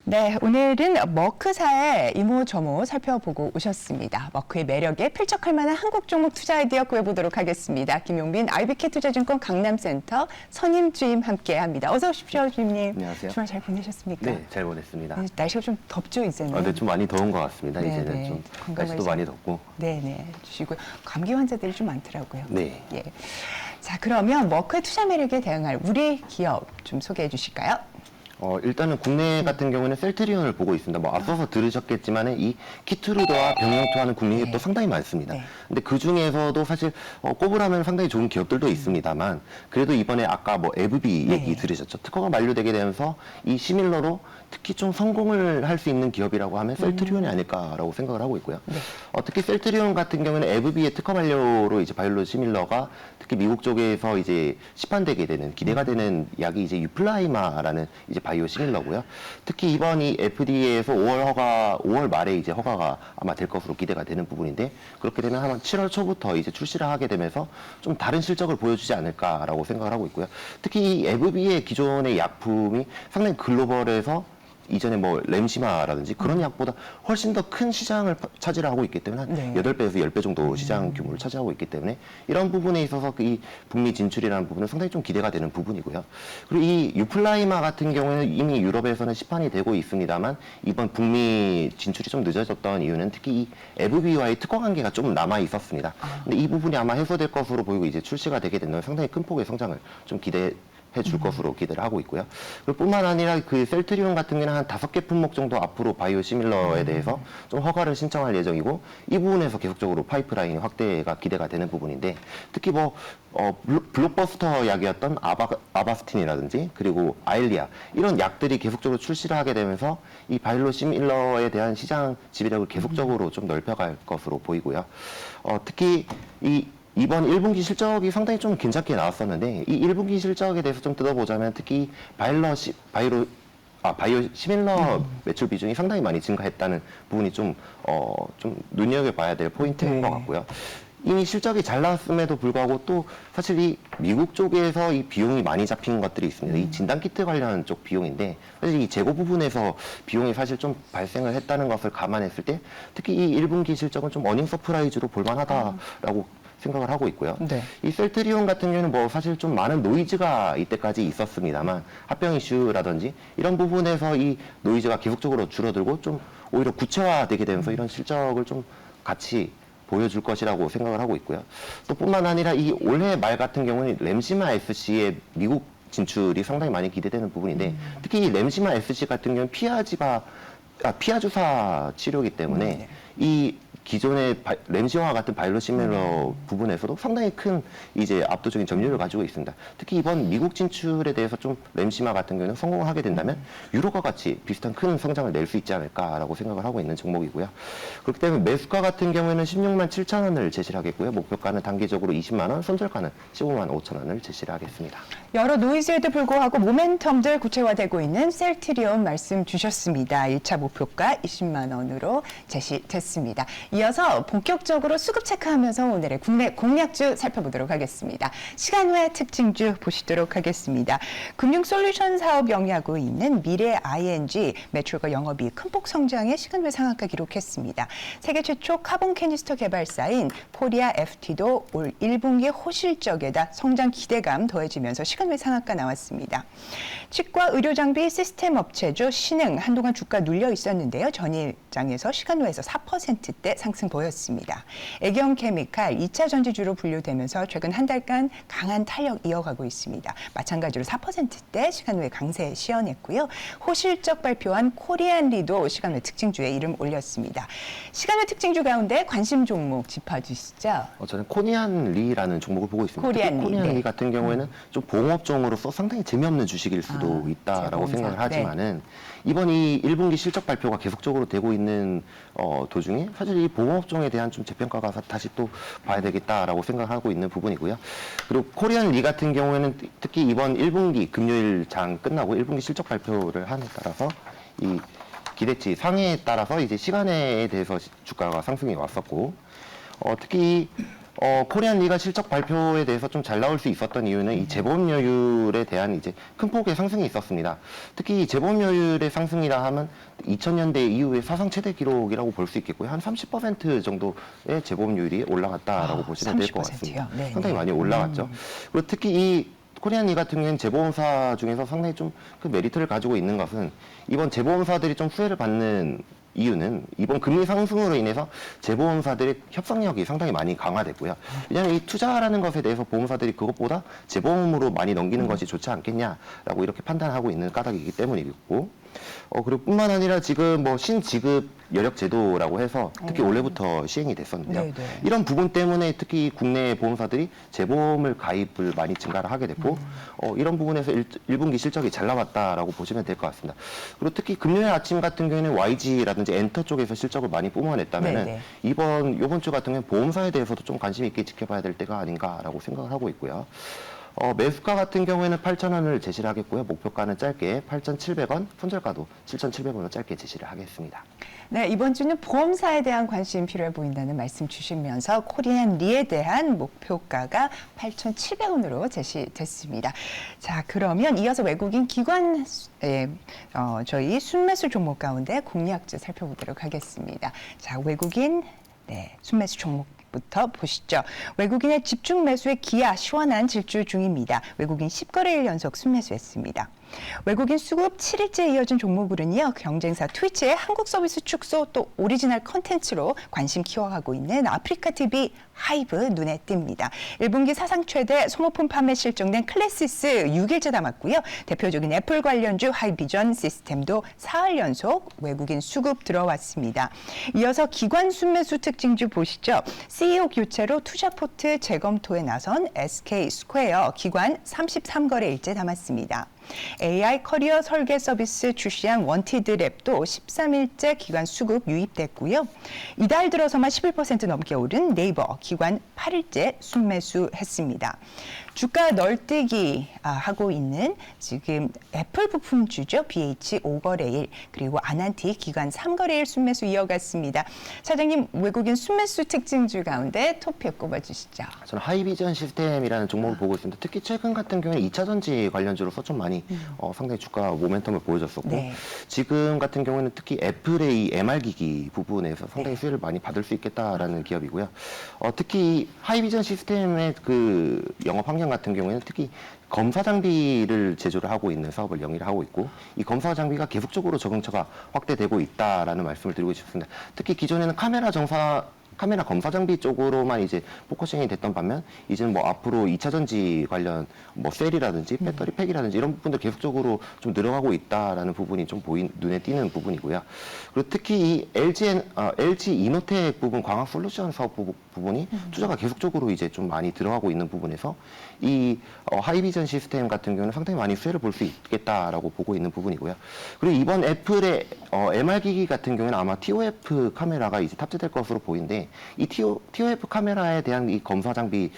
네, 오늘은 머크사의 이모저모 살펴보고 오셨습니다. 머크의 매력에 필적할 만한 한국 종목 투자 아이디어 구해보도록 하겠습니다. 김용빈 IBK 투자증권 강남센터 선임 주임 함께합니다. 어서 오십시오, 주임님. 안녕하세요. 주말 잘 보내셨습니까? 네, 잘 보냈습니다. 네, 날씨가 좀 덥죠, 이제는? 네, 좀 많이 더운 것 같습니다. 네, 이제는 네. 좀 건강하게 날씨도 많이 덥고. 네네, 주시고요. 감기 환자들이 좀 많더라고요. 네. 예. 자, 그러면 머크의 투자 매력에 대응할 우리 기업 좀 소개해 주실까요? 일단은 국내 같은 경우는 셀트리온을 보고 있습니다. 뭐 앞서서 들으셨겠지만은 이 키트루드와 병영투하는 국내기업도 네. 상당히 많습니다. 네. 근데 그 중에서도 사실 꼽으라면 상당히 좋은 기업들도 있습니다만 그래도 이번에 아까 뭐 에브비 얘기 네. 들으셨죠? 특허가 만료되게 되면서 이 시밀러로 특히 좀 성공을 할 수 있는 기업이라고 하면 셀트리온이 아닐까라고 생각을 하고 있고요. 네. 특히 셀트리온 같은 경우는 에브비의 특허 만료로 이제 바이올로 시밀러가 특히 미국 쪽에서 이제 시판되게 되는 기대가 되는 약이 이제 유플라이마라는 이제 바이오 시밀러고요. 특히 이번 이 FDA에서 5월 말에 이제 허가가 아마 될 것으로 기대가 되는 부분인데 그렇게 되면 한 7월 초부터 이제 출시를 하게 되면서 좀 다른 실적을 보여주지 않을까라고 생각을 하고 있고요. 특히 이 에브비의 기존의 약품이 상당히 글로벌에서 이전에 뭐 램시마라든지 그런 약보다 훨씬 더 큰 시장을 차지하고 있기 때문에 한 네. 8배에서 10배 정도 시장 규모를 차지하고 있기 때문에 이런 부분에 있어서 이 북미 진출이라는 부분은 상당히 좀 기대가 되는 부분이고요. 그리고 이 유플라이마 같은 경우에는 이미 유럽에서는 시판이 되고 있습니다만 이번 북미 진출이 좀 늦어졌던 이유는 특히 이 에브비와의 특허 관계가 좀 남아 있었습니다. 근데 이 부분이 아마 해소될 것으로 보이고 이제 출시가 되게 되면 상당히 큰 폭의 성장을 좀 해줄 것으로 기대를 하고 있고요. 그리고 뿐만 아니라 그 셀트리온 같은 경우는 한 5개 품목 정도 앞으로 바이오 시밀러에 대해서 좀 허가를 신청할 예정이고 이 부분에서 계속적으로 파이프라인 확대가 기대가 되는 부분인데 특히 뭐 블록버스터 약이었던 아바스틴이라든지 그리고 아일리아 이런 약들이 계속적으로 출시를 하게 되면서 이 바이올로 시밀러에 대한 시장 지배력을 계속적으로 좀 넓혀갈 것으로 보이고요. 특히 이번 1분기 실적이 상당히 좀 괜찮게 나왔었는데 이 1분기 실적에 대해서 좀 뜯어보자면 특히 바이오 시밀러 매출 비중이 상당히 많이 증가했다는 부분이 좀 눈여겨봐야 될 포인트인 것 같고요. 이미 실적이 잘 나왔음에도 불구하고 또 사실 이 미국 쪽에서 이 비용이 많이 잡힌 것들이 있습니다. 이 진단키트 관련 쪽 비용인데 사실 이 재고 부분에서 비용이 사실 좀 발생을 했다는 것을 감안했을 때 특히 이 1분기 실적은 좀 어닝 서프라이즈로 볼만하다라고 생각을 하고 있고요. 네. 이 셀트리온 같은 경우는 뭐 사실 좀 많은 노이즈가 이때까지 있었습니다만 합병 이슈라든지 이런 부분에서 이 노이즈가 계속적으로 줄어들고 좀 오히려 구체화되게 되면서 이런 실적을 좀 같이 보여줄 것이라고 생각을 하고 있고요. 또 뿐만 아니라 이 올해 말 같은 경우는 램시마 SC의 미국 진출이 상당히 많이 기대되는 부분인데 특히 이 램시마 SC 같은 경우는 피하 주사 치료이기 때문에 이 기존의 램시와 같은 바이올로 시밀러 부분에서도 상당히 큰 이제 압도적인 점유율을 가지고 있습니다. 특히 이번 미국 진출에 대해서 좀 램시마 같은 경우는 성공을 하게 된다면 유로과 같이 비슷한 큰 성장을 낼 수 있지 않을까라고 생각을 하고 있는 종목이고요. 그렇기 때문에 매수가 같은 경우에는 16만 7천 원을 제시를 하겠고요. 목표가는 단기적으로 20만 원, 손절가는 15만 5천 원을 제시를 하겠습니다. 여러 노이즈에도 불구하고 모멘텀들 구체화되고 있는 셀트리온 말씀 주셨습니다. 1차 목표가 20만 원으로 제시됐습니다. 이어서 본격적으로 수급 체크하면서 오늘의 국내 공략주 살펴보도록 하겠습니다. 시간 외 특징주 보시도록 하겠습니다. 금융 솔루션 사업 영위하고 있는 미래 ING 매출과 영업이익 큰 폭 성장의 시간 외 상한가 기록했습니다. 세계 최초 카본 캐니스터 개발사인 코리아 FT도 올 1분기 호실적에다 성장 기대감 더해지면서 시간 외 상한가 나왔습니다. 치과 의료 장비 시스템 업체죠. 신흥 한동안 주가 눌려 있었는데요. 전일장에서 시간 외에서 4%대 상승 보였습니다. 애경 케미칼 2차 전지주로 분류되면서 최근 한 달간 강한 탄력 이어가고 있습니다. 마찬가지로 4%대 시간 외 강세 시현했고요. 호실적 발표한 코리안리도 시간 외 특징주에 이름 올렸습니다. 시간 외 특징주 가운데 관심 종목 짚어주시죠. 저는 코리안리라는 종목을 보고 있습니다. 코리안리 네. 같은 경우에는 좀 봉업종으로서 상당히 재미없는 주식일 수도 있다라고 재봉사. 생각을 하지만은 네. 이번 이 1분기 실적 발표가 계속적으로 되고 있는 도중에 사실 이 봉업종에 대한 좀 재평가가 다시 또 봐야 되겠다라고 생각하고 있는 부분이고요. 그리고 코리안리 같은 경우에는 특히 이번 1분기 금요일 장 끝나고 1분기 실적 발표를 함에 따라서 이 기대치 상회에 따라서 이제 시간에 대해서 주가가 상승이 왔었고 특히 코리안 리가 실적 발표에 대해서 좀 잘 나올 수 있었던 이유는 이 재보험료율에 대한 이제 큰 폭의 상승이 있었습니다. 특히 이 재보험료율의 상승이라 하면 2000년대 이후에 사상 최대 기록이라고 볼 수 있겠고요. 한 30% 정도의 재보험료율이 올라갔다라고 보시면 될 것 30%요? 같습니다. 네, 상당히 네. 많이 올라갔죠. 그리고 특히 이 코리안 리 같은 경우에는 재보험사 중에서 상당히 좀 큰 메리트를 가지고 있는 것은 이번 재보험사들이 좀 수혜를 받는 이유는 이번 금리 상승으로 인해서 재보험사들의 협상력이 상당히 많이 강화됐고요. 왜냐하면 이 투자라는 것에 대해서 보험사들이 그것보다 재보험으로 많이 넘기는 것이 좋지 않겠냐라고 이렇게 판단하고 있는 까닭이기 때문이고, 그리고 뿐만 아니라 지금 뭐 신지급 여력 제도라고 해서 특히 올해부터 시행이 됐었는데요. 네, 네. 이런 부분 때문에 특히 국내 보험사들이 재보험을 가입을 많이 증가를 하게 됐고, 이런 부분에서 1분기 실적이 잘 나왔다라고 보시면 될 것 같습니다. 그리고 특히 금요일 아침 같은 경우에는 YG라든지 엔터 쪽에서 실적을 많이 뿜어냈다면은 네, 네. 이번 주 같은 경우는 보험사에 대해서도 좀 관심 있게 지켜봐야 될 때가 아닌가라고 생각을 하고 있고요. 매수가 같은 경우에는 8,000원을 제시를 하겠고요. 목표가는 짧게 8,700원, 손절가도 7,700원으로 짧게 제시를 하겠습니다. 네, 이번 주는 보험사에 대한 관심 필요해 보인다는 말씀 주시면서 코리안 리에 대한 목표가가 8,700원으로 제시됐습니다. 자, 그러면 이어서 외국인 기관 저희 순매수 종목 가운데 공략주 살펴보도록 하겠습니다. 자, 외국인 순매수 종목부터 보시죠. 외국인의 집중 매수에 기아 시원한 질주 중입니다. 외국인 10거래일 연속 순매수했습니다. 외국인 수급 7일째 이어진 종목으로는요, 경쟁사 트위치의 한국 서비스 축소 또 오리지널 컨텐츠로 관심 키워가고 있는 아프리카TV 하이브 눈에 띕니다. 1분기 사상 최대 소모품 판매 실적낸 클래시스 6일째 담았고요. 대표적인 애플 관련주 하이비전 시스템도 사흘 연속 외국인 수급 들어왔습니다. 이어서 기관 순매수 특징주 보시죠. CEO 교체로 투자 포트 재검토에 나선 SK 스퀘어 기관 33거래일째 담았습니다. AI 커리어 설계 서비스 출시한 원티드 랩도 13일째 기관 수급 유입됐고요. 이달 들어서만 11% 넘게 오른 네이버 기관 8일째 순매수했습니다. 주가 널뛰기 하고 있는 지금 애플 부품주죠. BH 5거래일 그리고 아난티 기관 3거래일 순매수 이어갔습니다. 사장님, 외국인 순매수 특징주 가운데 토픽 꼽아주시죠. 저는 하이비전 시스템이라는 종목을 보고 있습니다. 특히 최근 같은 경우에는 2차 전지 관련주로서 좀 많이 상당히 주가 모멘텀을 보여줬었고, 네. 지금 같은 경우에는 특히 애플의 이 MR 기기 부분에서 상당히 수혜를 많이 받을 수 있겠다라는 기업이고요. 특히 하이비전 시스템의 그 영업 환경 같은 경우에는 특히 검사 장비를 제조를 하고 있는 사업을 영위를 하고 있고, 이 검사 장비가 계속적으로 적응처가 확대되고 있다라는 말씀을 드리고 싶습니다. 특히 기존에는 카메라 검사 장비 쪽으로만 이제 포커싱이 됐던 반면, 이제는 뭐 앞으로 2차 전지 관련 뭐 셀이라든지 배터리 팩이라든지 이런 부분들 계속적으로 좀 늘어가고 있다라는 부분이 좀 눈에 띄는 부분이고요. 그리고 특히 이 LG 이노텍 부분 광학 솔루션 사업 부분이 투자가 계속적으로 이제 좀 많이 들어가고 있는 부분에서 이 하이비전 시스템 같은 경우는 상당히 많이 수혜를 볼 수 있겠다라고 보고 있는 부분이고요. 그리고 이번 애플의 MR 기기 같은 경우는 아마 TOF 카메라가 이제 탑재될 것으로 보이는데, 이 TOF 카메라에 대한 이 검사 장비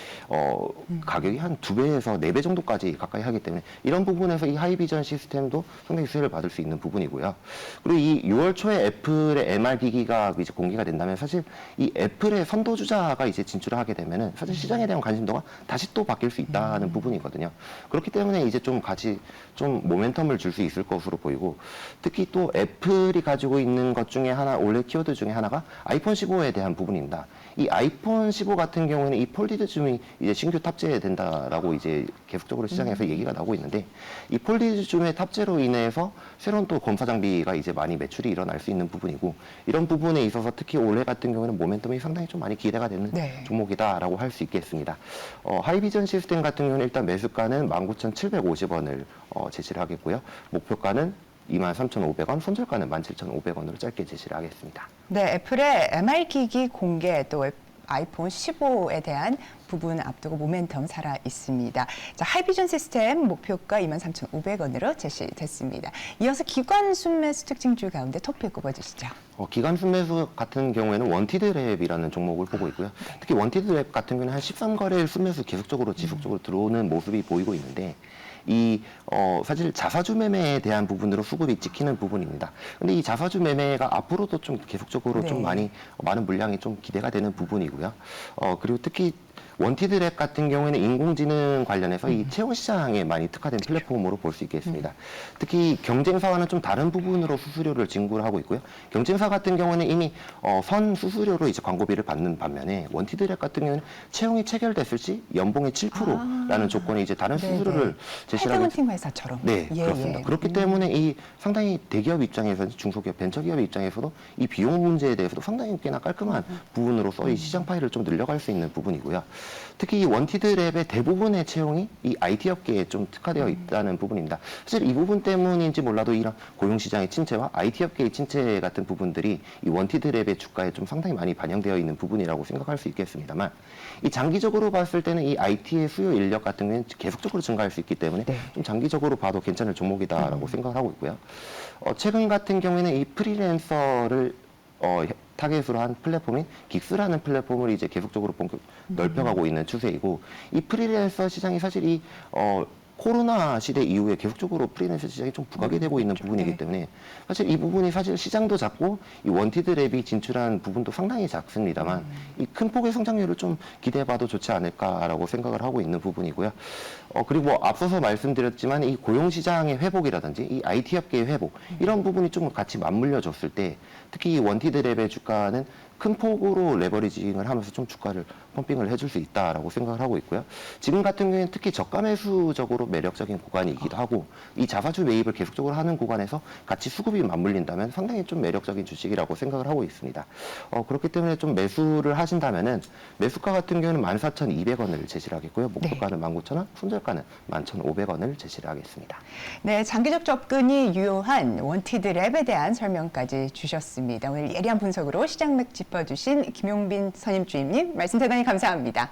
가격이 한 2배에서 4배 정도까지 가까이 하기 때문에 이런 부분에서 이 하이비전 시스템도 상당히 수혜를 받을 수 있는 부분이고요. 그리고 이 6월 초에 애플의 MR 기기가 이제 공개가 된다면 사실 이 애플의 선도주자가 이제 진출을 하게 되면은 사실 시장에 대한 관심도가 다시 또 바뀔 수 있다는 부분이거든요. 그렇기 때문에 이제 좀 모멘텀을 줄 수 있을 것으로 보이고, 특히 또 애플이 가지고 있는 것 중에 하나, 올해 키워드 중에 하나가 아이폰 15에 대한 부분입니다. 이 아이폰 15 같은 경우에는 이 폴디드 줌이 이제 신규 탑재된다라고 이제 계속적으로 시장에서 얘기가 나오고 있는데, 이 폴디드 줌의 탑재로 인해서 새로운 또 검사 장비가 이제 많이 매출이 일어날 수 있는 부분이고, 이런 부분에 있어서 특히 올해 같은 경우에는 모멘텀이 상당히 좀 많이 기대가 되는 종목이다라고 할 수 있겠습니다. 하이비전 시스템 같은 경우는 일단 매수가는 19,750원을 제시를 하겠고요. 목표가는 23,500원, 손절가는 17,500원으로 짧게 제시를 하겠습니다. 네, 애플의 MR 기기 공개 또 아이폰 15에 대한 부분 앞두고 모멘텀 살아 있습니다. 자, 하이비전 시스템 목표가 23,500원으로 제시됐습니다. 이어서 기관 순매수 특징주 가운데 토픽 꼽아주시죠. 기관 순매수 같은 경우에는 원티드 랩이라는 종목을 보고 있고요. 특히 원티드 랩 같은 경우는 한 13거래일 순매수 계속적으로 지속적으로 들어오는 모습이 보이고 있는데, 사실 자사주 매매에 대한 부분으로 수급이 찍히는 부분입니다. 근데 이 자사주 매매가 앞으로도 좀 계속적으로 좀 많은 물량이 좀 기대가 되는 부분이고요. 그리고 특히 원티드랩 같은 경우에는 인공지능 관련해서 이 채용 시장에 많이 특화된 플랫폼으로 볼 수 있겠습니다. 특히 경쟁사와는 좀 다른 부분으로 수수료를 징구를 하고 있고요. 경쟁사 같은 경우는 이미 선 수수료로 이제 광고비를 받는 반면에 원티드랩 같은 경우는 채용이 체결됐을 시 연봉의 7%라는 조건이 이제 다른 수수료를 제시하게 헤드헌팅 회사처럼. 네, 그렇습니다. 그렇기 때문에 이 상당히 대기업 입장에서 중소기업, 벤처기업 입장에서도 이 비용 문제에 대해서도 상당히 꽤나 깔끔한 부분으로서 이 시장 파이를 좀 늘려갈 수 있는 부분이고요. 특히 이 원티드랩의 대부분의 채용이 이 IT 업계에 좀 특화되어 있다는 부분입니다. 사실 이 부분 때문인지 몰라도 이런 고용시장의 침체와 IT 업계의 침체 같은 부분들이 이 원티드랩의 주가에 좀 상당히 많이 반영되어 있는 부분이라고 생각할 수 있겠습니다만, 이 장기적으로 봤을 때는 이 IT의 수요 인력 같은 경우는 계속적으로 증가할 수 있기 때문에 좀 장기적으로 봐도 괜찮을 종목이다라고 생각을 하고 있고요. 최근 같은 경우에는 이 프리랜서를 타겟으로 한 플랫폼인 긱스라는 플랫폼을 이제 계속적으로 넓혀가고 있는 추세이고, 이 프리랜서 시장이 사실 이 코로나 시대 이후에 계속적으로 프리랜서 시장이 좀 부각이 되고 있는 부분이기 때문에 사실 이 부분이 사실 시장도 작고 이 원티드랩이 진출한 부분도 상당히 작습니다만 이 큰 폭의 성장률을 좀 기대해봐도 좋지 않을까라고 생각을 하고 있는 부분이고요. 그리고 앞서서 말씀드렸지만 이 고용시장의 회복이라든지 이 IT 업계의 회복 이런 부분이 좀 같이 맞물려 줬을 때 특히 이 원티드랩의 주가는 큰 폭으로 레버리징을 하면서 좀 주가를 펌핑을 해줄 수 있다라고 생각을 하고 있고요. 지금 같은 경우에는 특히 저가 매수적으로 매력적인 구간이기도 하고 이 자사주 매입을 계속적으로 하는 구간에서 같이 수급이 맞물린다면 상당히 좀 매력적인 주식이라고 생각을 하고 있습니다. 그렇기 때문에 좀 매수를 하신다면은 매수가 같은 경우는 14,200원을 제시를 하겠고요. 목표가는 19,000원, 손절가는 11,500원을 제시를 하겠습니다. 네, 장기적 접근이 유효한 원티드랩에 대한 설명까지 주셨습니다. 오늘 예리한 분석으로 시장 맥 짚어주신 김용빈 선임주임님 말씀 대단히 감사합니다.